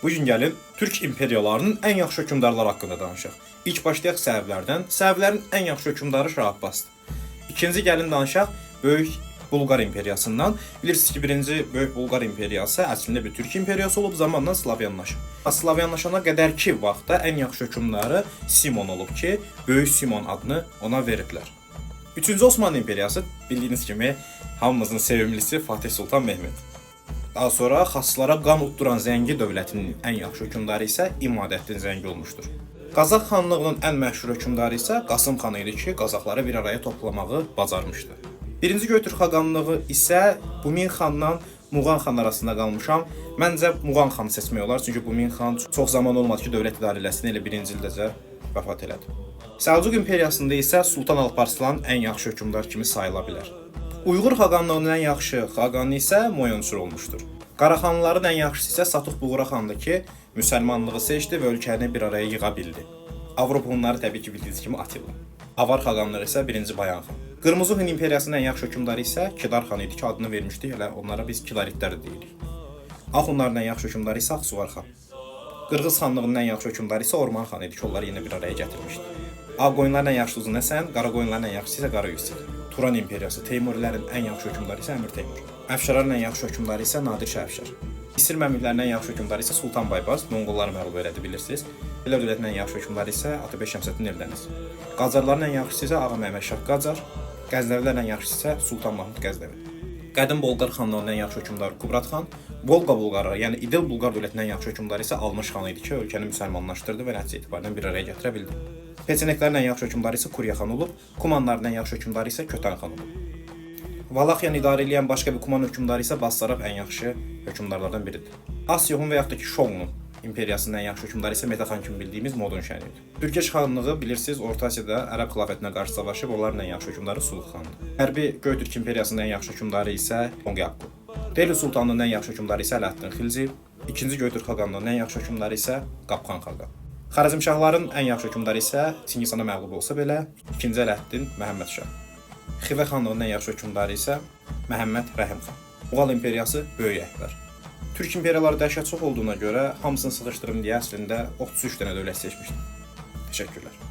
Bu gün gəlin Türk imperiyalarının ən yaxşı hökmdarları haqqında danışaq. İlk başlayaq Səfəvilərdən. Səfəvilərin ən yaxşı hökmdarı Şah Abbasdır. İkinci gəlin danışaq Böyük Bulqar imperiyasından. Bilirsiniz ki, birinci Böyük Bulqar imperiyası əslində bir Türk imperiyası olub, zamanla Slavyanlaşıb. Slavyanlaşana qədərki vaxtda ən yaxşı hökmdarı Simon olub ki, Böyük Simon adını ona veriblər. Üçüncü Osmanlı imperiyası bildiyiniz kimi hamımızın sevimlisi Fatih Sultan Mehmet. Daha sonra xaçlara qan utduran Zəngi dövlətinin ən yaxşı hökmdarı isə İmadəddin Zəngi olmuşdur. Qazax xanlığının ən məşhur hökmdarı isə Qasım xan idi ki, Qazaxları bir araya toplamağı bacarmışdı. Birinci Göytürk xaqanlığı isə Bumin xanla Muğan xan arasında qalmışam. Məncə Muğan xanı seçmək olar, çünki Bumin xan çox zaman olmadı ki, dövlət idarəsində elə birinci ildəcə vəfat elədi. Səlcuq imperiyasında isə Sultan Alparslan ən yaxşı hökmdar kimi sayıla bilər. Uyğur xaqanlığının ən yaxşı xaqanı isə Moyonsur olmuşdur. Qaraxanlıların ən yaxşısı isə Satuq Buğra xandır ki, müsəlmanlığı seçdi və ölkəni bir araya yığa bildi. Avropa hunları təbii ki, bildiyiniz kimi Atilla. Avar xaqanlığı isə 1-ci Bayan xan. Qırmızı Hun imperiyasının ən yaxşı hökmdarı isə Kidar xan idi ki, adını vermişdik, elə onlara biz Kidaritlər deyirik. Ağ hunların ən yaxşı hökmdarı isə Aksuvar xan. Qırğız xanlığının ən yaxşı hökmdarı isə Orman xan idi ki, onları yenə bir araya gətirmişdi. Ağ qoyunların ən yaxşısı Uzun Həsən, qara qoyunların ən yaxşısı isə Qara Yusif. Turan imperiyası, Teymurilərin ən yaxşı hökmdarı isə Əmir Teymur. Əfşarların ən yaxşı hökmdarı isə Nadir Şah Əfşar. Misir məmlüklərinin ən yaxşı hökmdarı isə Sultan Baybars, Monqolları məğlub elədi, bilirsiniz. Elə dövlətinin ən yaxşı hökmdarı isə Atabey Şəmsəddin Eldəniz. Qacarların ən yaxşısı isə Ağa Məhəmməd Şah Qacar. Qəznəvilərin ən yaxşısı isə Sultan Mahmud Qəznəvi. Qədim Bolqar xanlığının ən yaxşı hökmdarı Kubrat xan, Volqa Bulqarı, yəni İdil Bulqar dövlətinin ən yaxşı hökmdarı isə Almış xan idi ki, ölkəni müsəlmanlaşdırdı və nəticə etibarən bir araya gətirə bildi. Peçeneklərin ən yaxşı hökmdarı isə Kurya xan olub, Kumanların ən yaxşı hökmdarı isə Kötən xan olub. Valaxiyanı idarə edən başqa bir Kuman hökmdarı isə Bassaraf ən yaxşı hökmdarlardan biridir. Asya Hun və yaxud da ki Şoğun imperiyasının ən yaxşı hökmdarı isə Mete xan kimi bildiyimiz Modon Şən idi. Türkeş xanlığı bilirsiniz, Orta Asiyada Ərəb xilafətinə qarşı savaşıb, onların ən yaxşı hökmdarı Suluq xandır. Hərbi Göytürk imperiyasının ən yaxşı hökmdarı isə Tonqyapqu. Delhi sultanlığının ən yaxşı hökmdarı isə Ələddin Xilci. İkinci Göytürk xaqanlığının ən yaxşı hökmdarı isə Qapqan xaqan. Xarəzmşahların ən yaxşı hökmdarı isə Çingizxana məğlub olsa belə, ikinci Ələddin Məhəmməd Şah. Xivə xanlığının ən yaxşı hökmdarı isə Məhəmməd Rəhim xan. Muğal imperiyası Böyük Əkbər. Türk imperiyaları dəhşət çox olduğuna görə hamısını sıxışdırım deyə əslində 33 dənə dövlət seçmişdim. Təşəkkürlər.